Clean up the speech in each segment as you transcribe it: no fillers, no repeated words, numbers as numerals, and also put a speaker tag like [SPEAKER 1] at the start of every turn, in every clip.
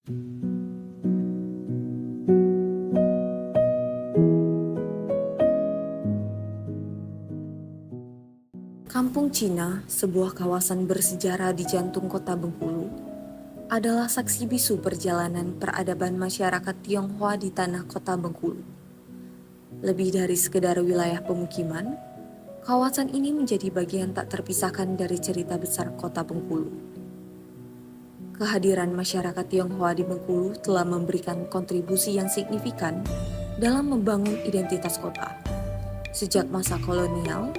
[SPEAKER 1] Kampung Cina, sebuah kawasan bersejarah di jantung kota Bengkulu, adalah saksi bisu perjalanan peradaban masyarakat Tionghoa di tanah kota Bengkulu. Lebih dari sekedar wilayah pemukiman, kawasan ini menjadi bagian tak terpisahkan dari cerita besar kota Bengkulu. Kehadiran masyarakat Tionghoa di Bengkulu telah memberikan kontribusi yang signifikan dalam membangun identitas kota. Sejak masa kolonial,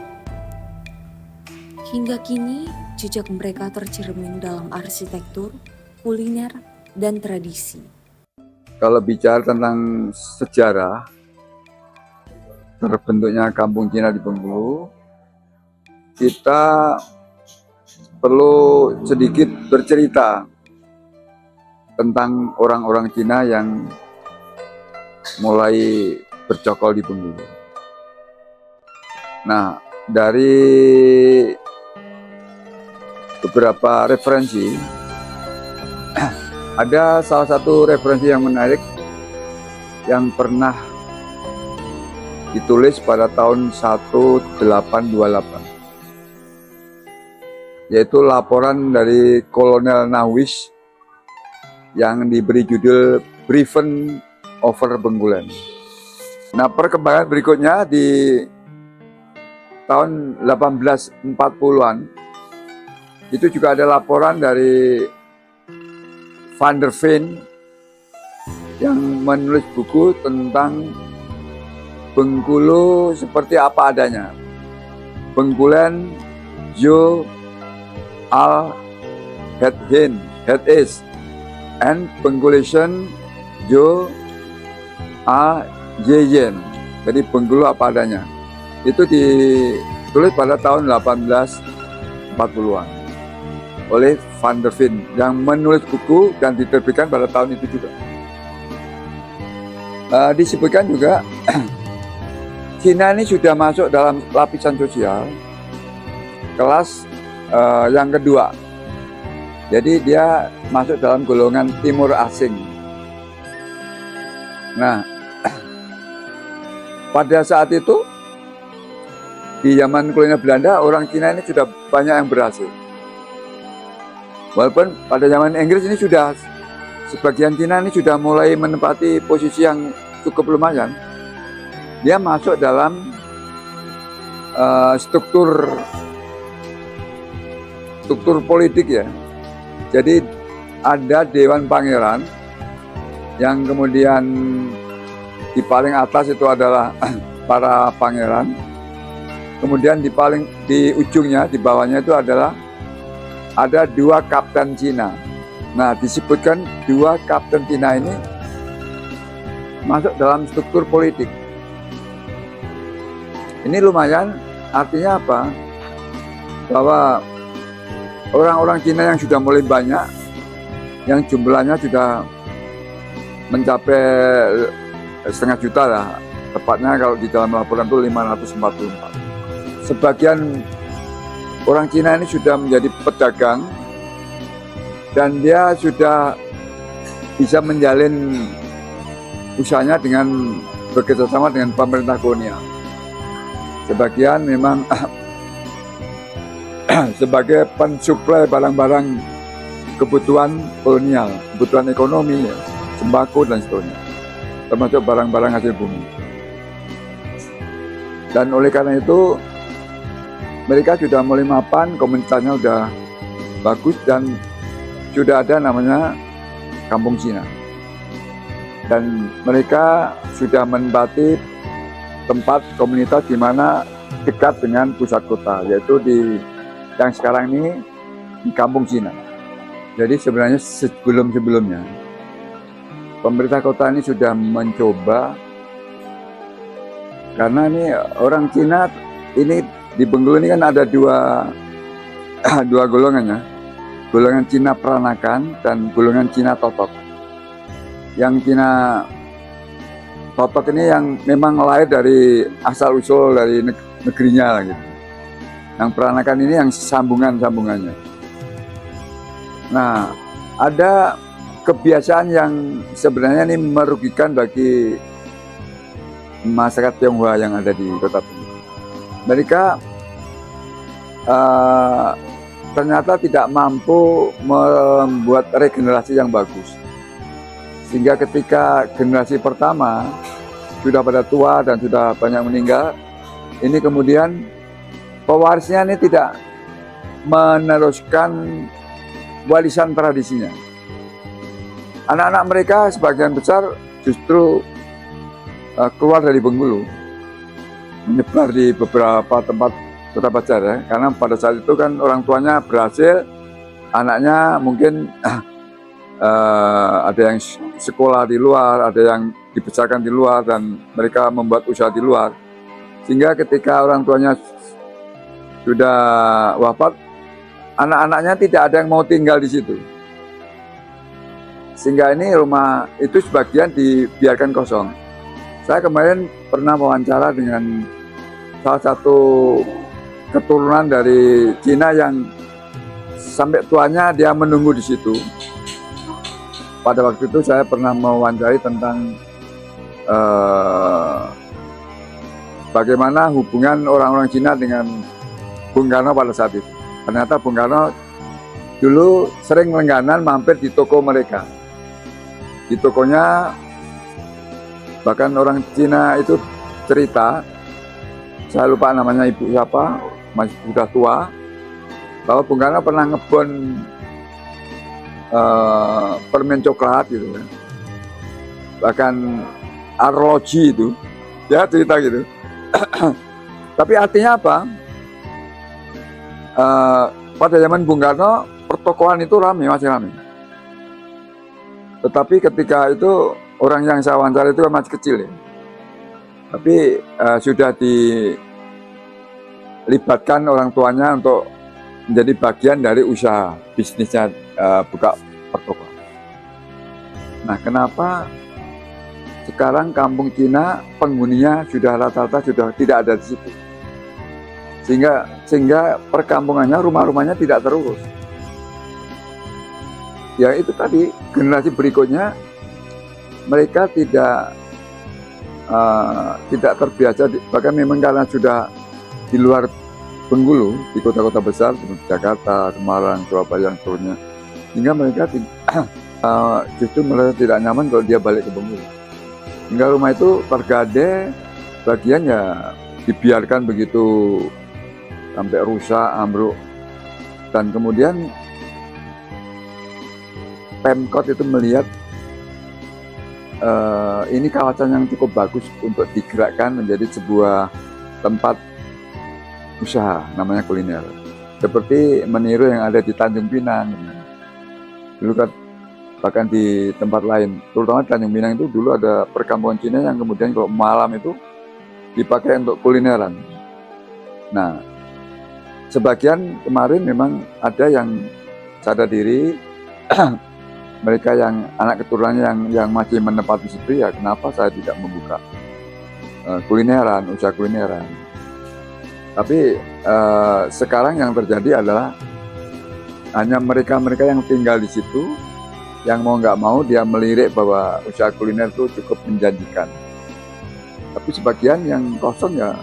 [SPEAKER 1] hingga kini, jejak mereka tercermin dalam arsitektur, kuliner, dan tradisi.
[SPEAKER 2] Kalau bicara tentang sejarah terbentuknya Kampung Cina di Bengkulu, kita perlu sedikit bercerita tentang orang-orang Cina yang mulai bercokol di Bengkulu. Nah, dari beberapa referensi, ada salah satu referensi yang menarik yang pernah ditulis pada tahun 1828, yaitu laporan dari Kolonel Nawis yang diberi judul Briefen over Bengkulen. Nah, perkembangan berikutnya di tahun 1840-an itu juga ada laporan dari Van der Veen yang menulis buku tentang Bengkulu seperti apa adanya. Bengkulen Jo Al Het Hin Het Is and Bengkulation Jo A Yeyen. Jadi Bengkulu apa adanya. Itu ditulis pada tahun 1840-an oleh Van der Veen yang menulis buku dan diterbitkan pada tahun itu juga. Disebutkan juga Cina ini sudah masuk dalam lapisan sosial kelas yang kedua. Jadi dia masuk dalam golongan timur asing. Nah, pada saat itu di zaman kolonial Belanda, orang Cina ini sudah banyak yang berhasil. Walaupun pada zaman Inggris ini sudah sebagian Cina ini sudah mulai menempati posisi yang cukup lumayan. Dia masuk dalam struktur politik ya. Jadi ada Dewan Pangeran yang kemudian di paling atas itu adalah para pangeran. Kemudian di ujungnya, di bawahnya itu adalah ada dua kapten Cina. Nah, disebutkan dua kapten Cina ini masuk dalam struktur politik. Ini lumayan, artinya apa? Bahwa orang-orang Cina yang sudah mulai banyak, yang jumlahnya sudah mencapai 500.000 lah, tepatnya kalau di dalam laporan itu 544. Sebagian orang Cina ini sudah menjadi pedagang dan dia sudah bisa menjalin usahanya dengan bekerjasama dengan pemerintah kolonial. Sebagian memang sebagai pensuplai barang-barang kebutuhan kolonial, kebutuhan ekonomi, sembako dan seterusnya, termasuk barang-barang hasil bumi. Dan oleh karena itu mereka sudah mulai mapan, komunitasnya sudah bagus dan sudah ada namanya Kampung Cina. Dan mereka sudah menempati tempat komunitas di mana dekat dengan pusat kota, yaitu di yang sekarang ini di Kampung Cina. Jadi sebenarnya sebelum-sebelumnya pemerintah kota ini sudah mencoba, karena ini orang Cina ini di Bengkulu ini kan ada dua golongan ya, golongan Cina Peranakan dan golongan Cina Totok. Yang Cina Totok ini yang memang lahir dari asal usul dari negerinya lah gitu. Yang Peranakan ini yang sambungannya. Nah, ada kebiasaan yang sebenarnya ini merugikan bagi masyarakat Tionghoa yang ada di Kota Bengkulu. Mereka ternyata tidak mampu membuat regenerasi yang bagus, sehingga ketika generasi pertama sudah pada tua dan sudah banyak meninggal, ini kemudian pewarisnya ini tidak meneruskan warisan tradisinya. Anak-anak mereka sebagian besar justru keluar dari Bengkulu, menyebar di beberapa tempat Kota Banjar ya, karena pada saat itu kan orang tuanya berhasil, anaknya mungkin ada yang sekolah di luar, ada yang dibesarkan di luar, dan mereka membuat usaha di luar, sehingga ketika orang tuanya sudah wafat, anak-anaknya tidak ada yang mau tinggal di situ, sehingga ini rumah itu sebagian dibiarkan kosong. Saya kemarin pernah wawancara dengan salah satu keturunan dari Cina yang sampai tuanya dia menunggu di situ. Pada waktu itu saya pernah mewawancarai tentang bagaimana hubungan orang-orang Cina dengan Bung Karno pada saat itu. Ternyata Bung Karno dulu sering langganan mampir di toko mereka. Di tokonya bahkan orang Cina itu cerita, saya lupa namanya ibu siapa, masih sudah tua, bahwa Bung Karno pernah ngebon permen coklat gitu ya. Bahkan arloji itu, ya cerita gitu. Tapi artinya apa? Pada zaman Bung Karno pertokoan itu ramai, masih ramai. Tetapi ketika itu orang yang saya wawancara itu kan masih kecil ya. Tapi sudah dilibatkan orang tuanya untuk menjadi bagian dari usaha bisnisnya buka pertokoan. Nah, kenapa sekarang kampung Cina penghuninya sudah rata-rata sudah tidak ada di situ? Sehingga perkampungannya, rumah-rumahnya tidak terurus. Ya itu tadi, generasi berikutnya mereka tidak terbiasa, bahkan memang karena sudah di luar Bengkulu, di kota-kota besar seperti Jakarta, Semarang, Surabaya, dan seterusnya, sehingga mereka justru merasa tidak nyaman kalau dia balik ke Bengkulu. Hingga rumah itu tergade, bagian ya dibiarkan begitu sampai rusak, ambruk, dan kemudian Pemkot itu melihat ini kawasan yang cukup bagus untuk digerakkan menjadi sebuah tempat usaha, namanya kuliner, seperti meniru yang ada di Tanjung Pinang. Dulu kan bahkan di tempat lain, terutama di Tanjung Pinang itu dulu ada perkampungan Cina yang kemudian kalau malam itu dipakai untuk kulineran. Nah, sebagian kemarin memang ada yang sadar diri, mereka yang anak keturunannya yang masih menempati situ, ya kenapa saya tidak membuka kulineran, usaha kulineran. Tapi sekarang yang terjadi adalah hanya mereka-mereka yang tinggal di situ, yang mau nggak mau dia melirik bahwa usaha kuliner itu cukup menjanjikan. Tapi sebagian yang kosong ya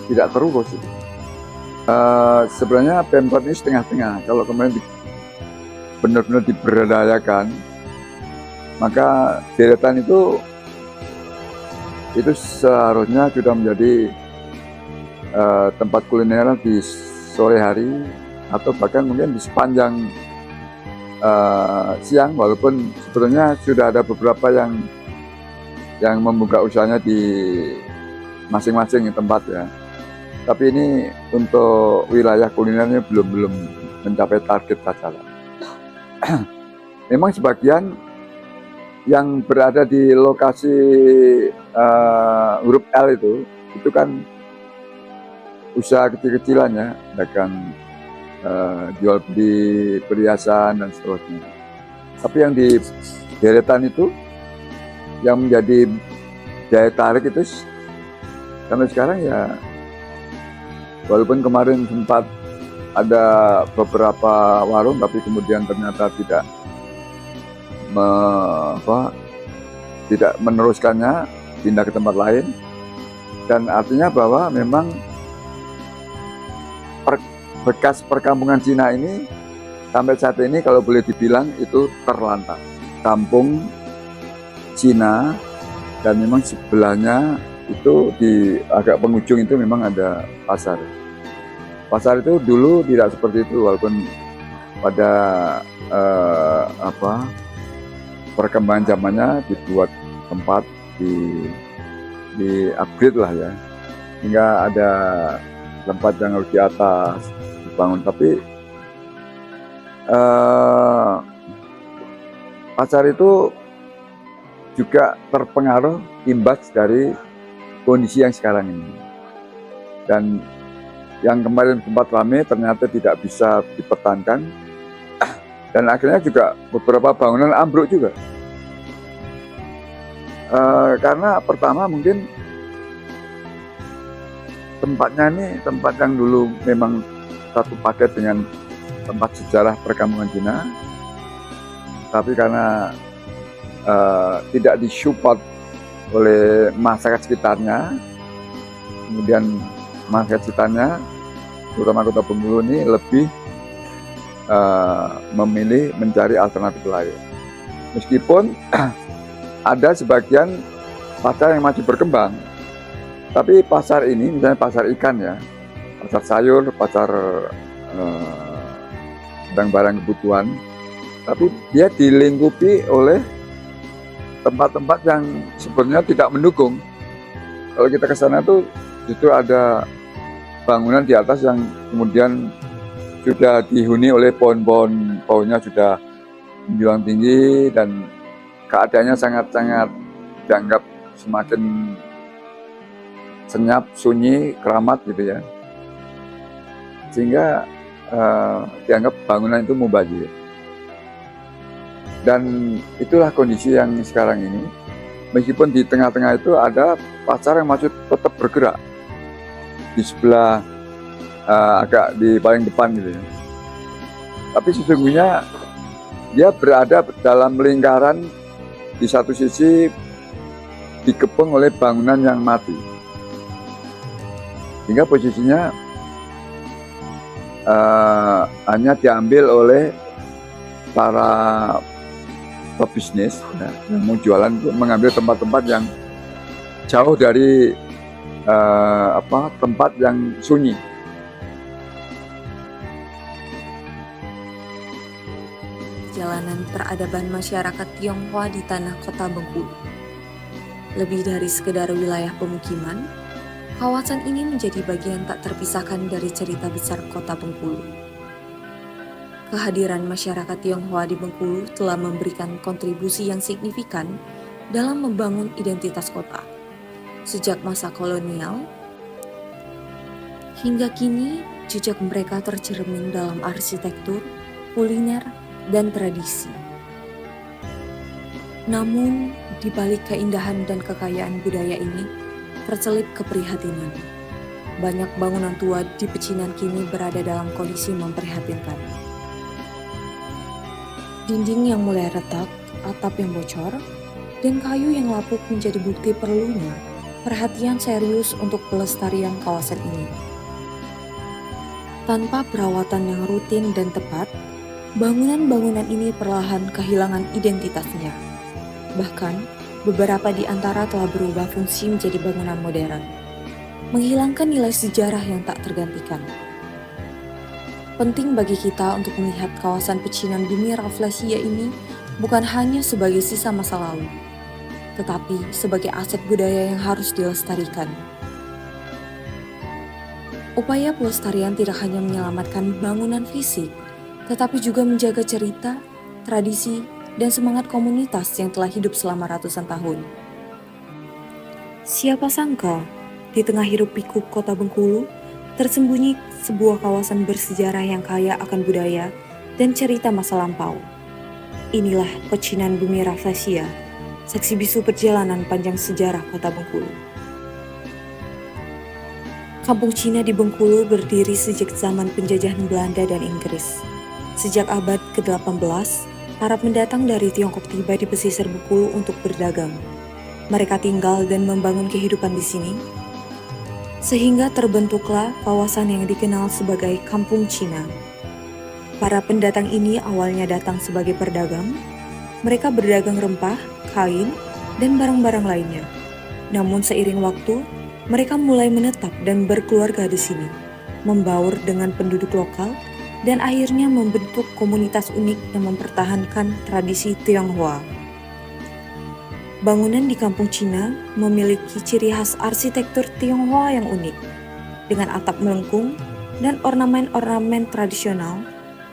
[SPEAKER 2] tidak terurus. Sebenarnya Pemkot ini setengah-setengah. Kalau kemarin benar-benar diberdayakan, maka deretan itu seharusnya sudah menjadi tempat kuliner di sore hari atau bahkan mungkin di sepanjang siang, walaupun sebetulnya sudah ada beberapa yang membuka usahanya di masing-masing tempat ya. Tapi ini untuk wilayah kulinernya belum mencapai target sasaran. Memang sebagian yang berada di lokasi huruf L itu kan usaha kecil-kecilan ya, dagang jual beli perhiasan dan seterusnya. Tapi yang di deretan itu yang menjadi daya tarik itu sampai sekarang ya, walaupun kemarin sempat ada beberapa warung tapi kemudian ternyata tidak tidak meneruskannya, pindah ke tempat lain. Dan artinya bahwa memang bekas perkampungan Cina ini sampai saat ini kalau boleh dibilang itu terlantar. Kampung Cina, dan memang sebelahnya itu di agak penghujung itu memang ada pasar. Pasar itu dulu tidak seperti itu, walaupun pada perkembangan zamannya dibuat tempat di upgrade lah ya, hingga ada tempat yang harus di atas dibangun. Tapi pasar itu juga terpengaruh imbas dari kondisi yang sekarang ini. Dan yang kemarin sempat ramai ternyata tidak bisa dipertahankan, dan akhirnya juga beberapa bangunan ambruk juga. Karena pertama mungkin tempatnya ini tempat yang dulu memang satu paket dengan tempat sejarah perkampungan Cina, tapi karena tidak disupport oleh masyarakat sekitarnya, kemudian masyarakat sekitarnya terutama Kota Bengkulu ini lebih memilih mencari alternatif lain. Meskipun ada sebagian pasar yang masih berkembang, tapi pasar ini misalnya pasar ikan ya, pasar sayur, pasar barang-barang kebutuhan, tapi dia dilingkupi oleh tempat-tempat yang sebenarnya tidak mendukung. Kalau kita ke sana tuh justru ada bangunan di atas yang kemudian sudah dihuni oleh pohon-pohon, pohonnya sudah menjulang tinggi dan keadaannya sangat-sangat dianggap semakin senyap, sunyi, keramat gitu ya. Sehingga dianggap bangunan itu mubazir. Dan itulah kondisi yang sekarang ini. Meskipun di tengah-tengah itu ada pasar yang masih tetap bergerak di sebelah agak di paling depan gitu ya. Tapi sesungguhnya dia berada dalam lingkaran, di satu sisi dikepung oleh bangunan yang mati, hingga posisinya hanya diambil oleh para pebisnis yang mau jualan, untuk mengambil tempat-tempat yang jauh dari tempat yang sunyi.
[SPEAKER 1] Perjalanan peradaban masyarakat Tionghoa di tanah Kota Bengkulu. Lebih dari sekedar wilayah pemukiman, kawasan ini menjadi bagian tak terpisahkan dari cerita besar Kota Bengkulu. Kehadiran masyarakat Tionghoa di Bengkulu telah memberikan kontribusi yang signifikan dalam membangun identitas kota. Sejak masa kolonial hingga kini, jejak mereka tercermin dalam arsitektur, kuliner, dan tradisi. Namun, di balik keindahan dan kekayaan budaya ini, terselip keprihatinan. Banyak bangunan tua di pecinan kini berada dalam kondisi memprihatinkan. Dinding yang mulai retak, atap yang bocor, dan kayu yang lapuk menjadi bukti perlunya perhatian serius untuk pelestarian kawasan ini. Tanpa perawatan yang rutin dan tepat, bangunan-bangunan ini perlahan kehilangan identitasnya. Bahkan, beberapa di antara telah berubah fungsi menjadi bangunan modern, menghilangkan nilai sejarah yang tak tergantikan. Penting bagi kita untuk melihat kawasan pecinan bumi Rafflesia ini bukan hanya sebagai sisa masa lalu, tetapi sebagai aset budaya yang harus dilestarikan. Upaya pelestarian tidak hanya menyelamatkan bangunan fisik, tetapi juga menjaga cerita, tradisi, dan semangat komunitas yang telah hidup selama ratusan tahun. Siapa sangka, di tengah hiruk pikuk Kota Bengkulu, tersembunyi sebuah kawasan bersejarah yang kaya akan budaya dan cerita masa lampau. Inilah pecinan bumi Rafflesia, saksi bisu perjalanan panjang sejarah Kota Bengkulu. Kampung Cina di Bengkulu berdiri sejak zaman penjajahan Belanda dan Inggris. Sejak abad ke-18, para pendatang dari Tiongkok tiba di pesisir Bengkulu untuk berdagang. Mereka tinggal dan membangun kehidupan di sini, sehingga terbentuklah kawasan yang dikenal sebagai Kampung Cina. Para pendatang ini awalnya datang sebagai pedagang. Mereka berdagang rempah, kain, dan barang-barang lainnya. Namun seiring waktu, mereka mulai menetap dan berkeluarga di sini, membaur dengan penduduk lokal, dan akhirnya membentuk komunitas unik yang mempertahankan tradisi Tionghoa. Bangunan di Kampung Cina memiliki ciri khas arsitektur Tionghoa yang unik, dengan atap melengkung dan ornamen-ornamen tradisional.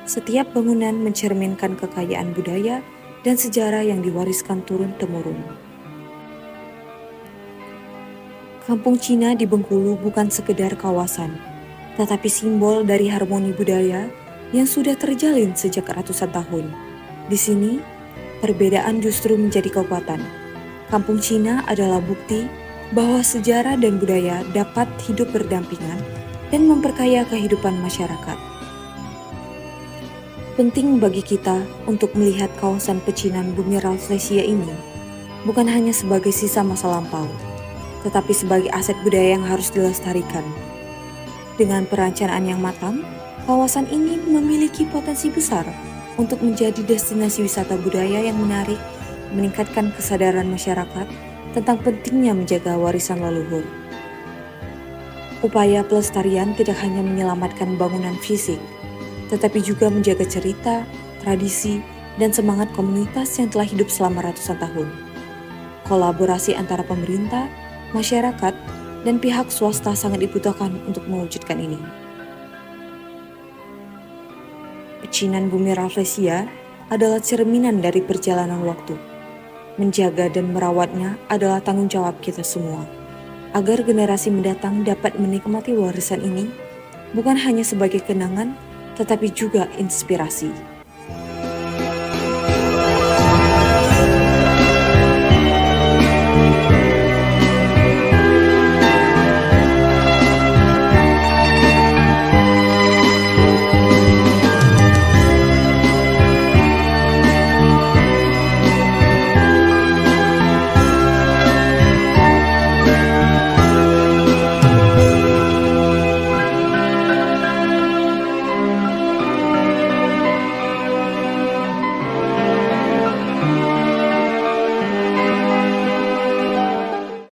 [SPEAKER 1] Setiap bangunan mencerminkan kekayaan budaya dan sejarah yang diwariskan turun-temurun. Kampung Cina di Bengkulu bukan sekedar kawasan, tetapi simbol dari harmoni budaya yang sudah terjalin sejak ratusan tahun. Di sini, perbedaan justru menjadi kekuatan. Kampung Cina adalah bukti bahwa sejarah dan budaya dapat hidup berdampingan dan memperkaya kehidupan masyarakat. Penting bagi kita untuk melihat kawasan pecinan Bumi Rafflesia ini bukan hanya sebagai sisa masa lampau, tetapi sebagai aset budaya yang harus dilestarikan. Dengan perencanaan yang matang, kawasan ini memiliki potensi besar untuk menjadi destinasi wisata budaya yang menarik, meningkatkan kesadaran masyarakat tentang pentingnya menjaga warisan leluhur. Upaya pelestarian tidak hanya menyelamatkan bangunan fisik, tetapi juga menjaga cerita, tradisi, dan semangat komunitas yang telah hidup selama ratusan tahun. Kolaborasi antara pemerintah, masyarakat, dan pihak swasta sangat dibutuhkan untuk mewujudkan ini. Pecinan Bumi Rafflesia adalah cerminan dari perjalanan waktu. Menjaga dan merawatnya adalah tanggung jawab kita semua, agar generasi mendatang dapat menikmati warisan ini bukan hanya sebagai kenangan, tetapi juga inspirasi.